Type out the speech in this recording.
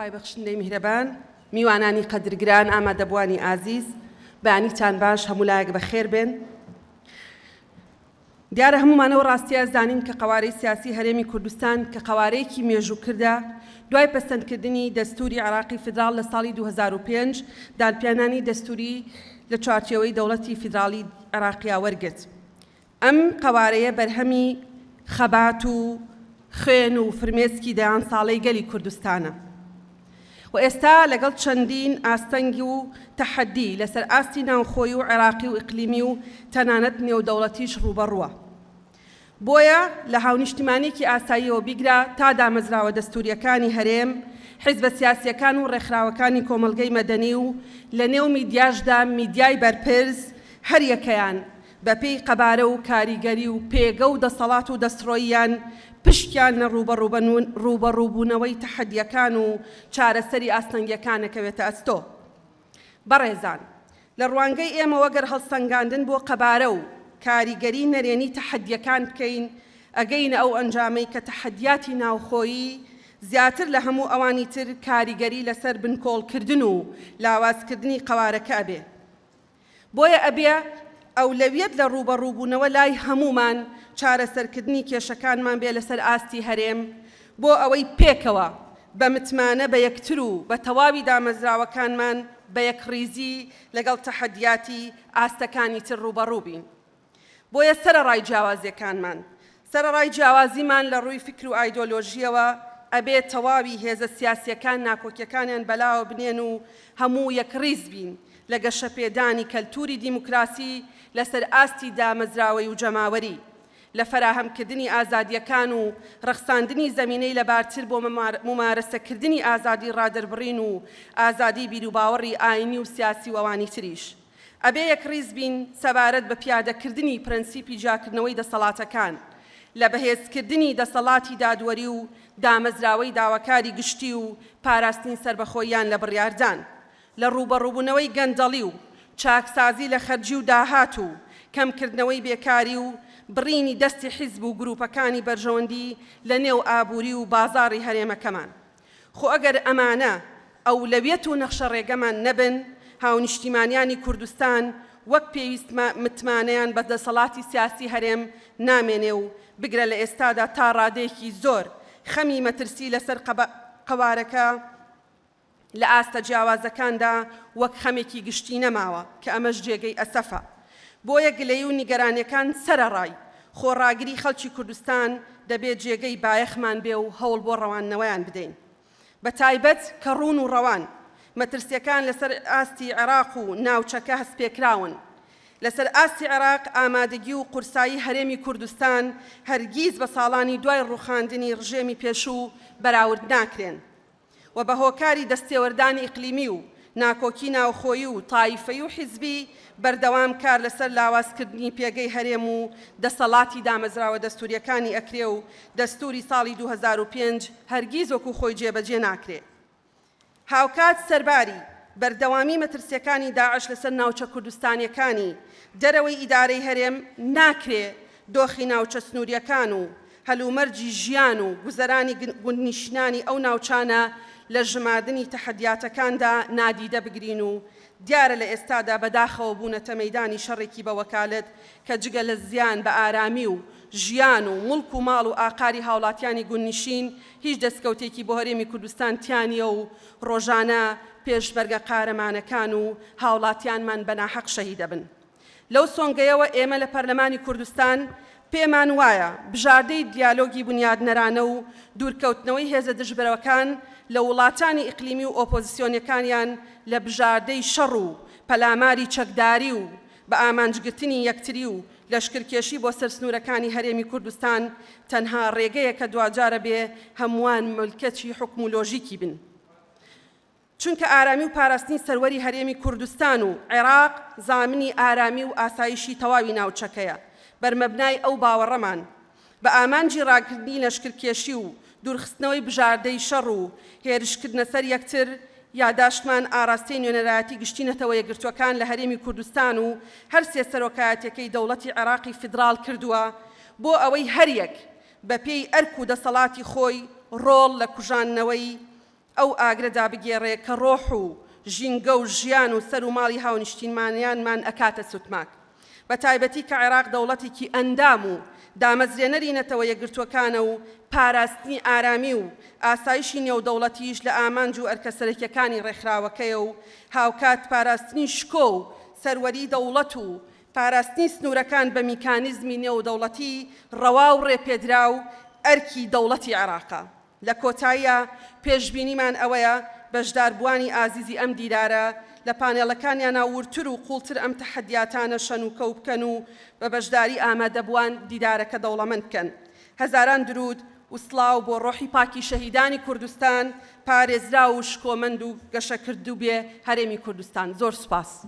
پایبەخشندەی میهرەبان، میوانانی قەدرگران، ئامادەبوانی ئازیز، بەیانیتان باش، هەموو لایەک بەخێر بێن. دیارە هەمومانەوە ڕاستیە زانین کە قەوارەی سیاسی هەرێمی کوردستان کە قەوارەیەکی مێژووکردە دوای پەسەندکردنی دەستوری عێراقی فیدراڵ لە ساڵی 2005 دادپێنانی دەستوری لە چوارچێوەی دەوڵەتی فیدراڵی عێراقیا وەرگرت. ئەم قەوارەیە بەرهەمی خەبات و خوێن و فرمێسکی دەیان ساڵەی گەلی کوردستانە. و ئێستا لەگەڵ چەندین ئاستەنگی و تەحەدی لەسەر ئاستی ناوخۆیی و عێراقی و ئیقلیمی و تەنانەت نێودەوڵەتیش ڕوبەڕووە. بۆیە لە هاونیشتیمانێکی ئاساییەوە بیگرا تا دامەزراوە دەستوریەکانی هەرێم، حیزبە سیاسیەکان و ڕێکخراوەکانی کۆمەڵگەی مەدەنی و لە نێو میدیاشدا میدیای بەرپرس هەر یەکەیان بەپێی قەبارە و کاریگەری و پێگە و دەسەڵات و دەستڕۆییان پشتیان لە ڕوبەڕووبوونەوەی تەحەدیەکان و چارەسەری ئاستەنگیەکانەکەوێتە ئەستۆ. بەڕێزان، لە ڕوانگەی ئێمە وەگەر هەڵسەنگاندن بۆ قەبارە و کاریگەری نەرێنی تەحەدیەکان بکەین، ئەگەینە ئەو ئەنجامەی کە تەحەدیاتی ناوخۆیی زیاتر لە هەموو ئەوانی تر کاریگەری لەسەر بنکۆڵکردن و لاوازکردنی قەوارەکە ئەبێ. بۆیە ئەبێ ئەولەویەت لە ڕوبەڕووبوونەوە لای هەمومان چارەسەرکردنی کێشەکانمان بێ لەسەر ئاستی هەرێم بۆ ئەوەی پێکەوە بە متمانە بە یەکتر و بە تەواوی دامەزراوەکانمان بە یەکڕیزی لەگەڵ تەحەدیاتی ئاستەکانی تر ڕوبەڕوو بین. بۆیە سەرەڕای جیاوازیەکانمان، سەرەڕای جیاوازیمان لە ڕووی فکر و ئایدۆلۆژیەوە ئەبێت تەواوی هێزە سیاسیەکان ناکۆکیەکانیان بەلاوە بنێن و هەموو یەکڕیز بین لە گەشەپێدانی کەلتوری دیموکراسی لەسەر ئاستی دامەزراوەی و جەماوەری، لە فەراهەمکردنی ئازادیەکان و ڕەخساندنی زەمینەی لەبارتر بۆ ممارەسەکردنی ئازادی ڕادەربڕین و ئازادی بیر و باوەڕی ئاینی و سیاسی و ئەوانی تریش. ئەبێ یەکڕیز بین سەبارەت بە پیادەکردنی پرەنسیپی جاکردنەوەی دەسەڵاتەکان، لە بەهێزکردنی دەسەڵاتی دادوەری و دامەزراوەی داواکاری گشتی و پاراستنی سربەخۆییان لە بڕیاردان، لە ڕوبەڕووبوونەوەی گەندەڵی و چاکسازی لە خەرجی و داهات و کەمکردنەوەی بێکاری و بڕینی دەستی حیزب و گروپەکانی بەرژەوەندی لە نێو ئابووری و بازاڕی هەرێمەکەمان. خۆ ئەگەر ئەمانە ئەولەویەت و نەخشە ڕێگەمان نەبن، هاونیشتیمانیانی کوردستان وەک پێویست متمانەیان بە دەسەڵاتی سیاسی هەرێم نامێنێ و بگرە لە ئێستادا تا ڕادەیەکی زۆر خەمی مەترسی لەسەر قەوارەکە لە ئاستە جیاوازەکاندا وەک خەمێکی گشتی نەماوە کە ئەمەش جێگەی ئەسەفە. بۆیە گلەی و نیگەرانیەکان سەرەڕای خۆڕاگری خەڵکی کوردستان دەبێت جێگەی بایەخمان بێ و هەوڵ بۆ ڕەوانەوەیان بدەین. بە تایبەت کە ڕوون و ڕەوان مەترسیەکان لەسەر ئاستی عێراق و ناوچەکە هەستپێکراون. لەسەر ئاستی عێراق ئامادەگی و قورسایی هەرێمی کوردستان هەرگیز بە ساڵانی دوای ڕووخاندنی ڕژێمی پێشوو بەراورد ناکرێن و بە هۆکاری دەستێوەردانی ئیقلیمی و ناکۆکی ناوخۆیی و تایفەی و حیزبی بەردەوام کار لەسەر لاوازکردنی پێگەی هەرێم و دەسەڵاتی دامەزراوە دەستوریەکانی ئەکرێ و دەستوری ساڵی 2005 هەرگیز وەکو خۆی جێبەجێ ناکرێ. هاوکات سەرباری بەردەوامی مەترسیەکانی داعش لەسەر ناوچە کوردستانیەکانی دەرەوەی ئیدارەی هەرێم ناکرێ دۆخی ناوچە سنووریەکان و هەلومەرجی ژیان و گوزەرانی گوندنشینانی ئەو ناوچانە لە ژماردنی تەحەدیاتەکاندا نادیدە بگرین و دیارە لە ئێستادا بەداخەوە بوونەتە مەیدانی شەڕێکی بە وەکالەت کە جگە لە زیان بە ئارامی و ژیان و مڵک و ماڵ و ئاقاری هاوڵاتیانی گوندنشین هیچ دەستکەوتێکی بۆ هەرێمی کوردستان تیانیە و ڕۆژانە پێشبەرگە قارەمانەکان و هاوڵاتیانمان بەناحەق شەهید دەبن. لەو سۆنگەیەوە ئێمە لە پەرلەمانی کوردستان پێمان وایە بژاردەی دیالۆگی بنیادنەرانە و دوورکەوتنەوەی هێزە دژبەرەوەکان لە وڵاتانی ئیقلیمی و ئۆپۆزیسیۆنیەکانیان لە بژاردەی شەڕ و پەلاماری چەکداری و بە ئامانجگرتنی یەکتری و لەشکرکێشی بۆ سەرسنوورەکانی هەرێمی کوردستان تەنها ڕێگەیە کە دوجارە بێ هەمووان ملکەتی حکم و لۆژیکی بن. چونکە ئارامی و پاراستنی سەروەری هەرێمی کوردستان و عێراق زامنی ئارامی و ئاسایشی تەواوی ناوچەکەیە. بەرمەبنای ئەو باوەڕەمان بە ئامانجی ڕاکردنی لەشکرکێشی و دوورخستنەوەی بژاردەی شەڕ و هێرشکردنە سەر یەکتر یاداشتمان ئاراستەی نوێنەرایەتی گشتینەتەوە یەکگرتووەکان لە هەرێمی کوردستان و هەر سێ سەرۆکایەتەکەی دەوڵەتی عێراقی فیدراڵ کردووە بۆ ئەوەی هەر یەک بە پێی ئەرک و دەسەڵاتی خۆی ڕۆڵ لە کوژانەوەی ئەو ئاگرەدا بگێڕێ کە ڕۆح و ژینگە و ژیان و سەر و ماڵی هاونیشتیمانیانمان ئەکاتە سوتماک. بە تایبەتی کە عێراق دەوڵەتێکی ئەندام و دامەزرێنەری نەتەوە یەکگرتوەکانە و پاراستنی ئارامی و ئاسایشی نێودەوڵەتیش لە ئامانج و ئەرکەسەرەکیەکانی ڕێکخراوەکەیە و هاوکات پاراستنی شکۆ و سەروەری دەوڵەت و پاراستنی سنوورەکان بە میکانیزمی نێودەوڵەتی ڕەوا و ڕێپێدرا و ئەرکی دەوڵەتی عێراقە. لە کۆتاییە پێشبینیمان ئەوەیە بەشداربووانی ئازیزی ئەم دیدارە لە پانێڵەکانیانە ورتر و قوڵتر ئەم تەحەدیاتانە شەن و کەو بکەن و بە بەشداری ئامادەبووان دیدارەکە دەوڵەمەند بکەن. هەزاران درود و سڵاو بۆ ڕۆحی پاکی شەهیدانی کوردستان، پارێزرا و شکۆمەند و گەشەکردوو بێ هەرێمی کوردستان. زۆر سوپاس.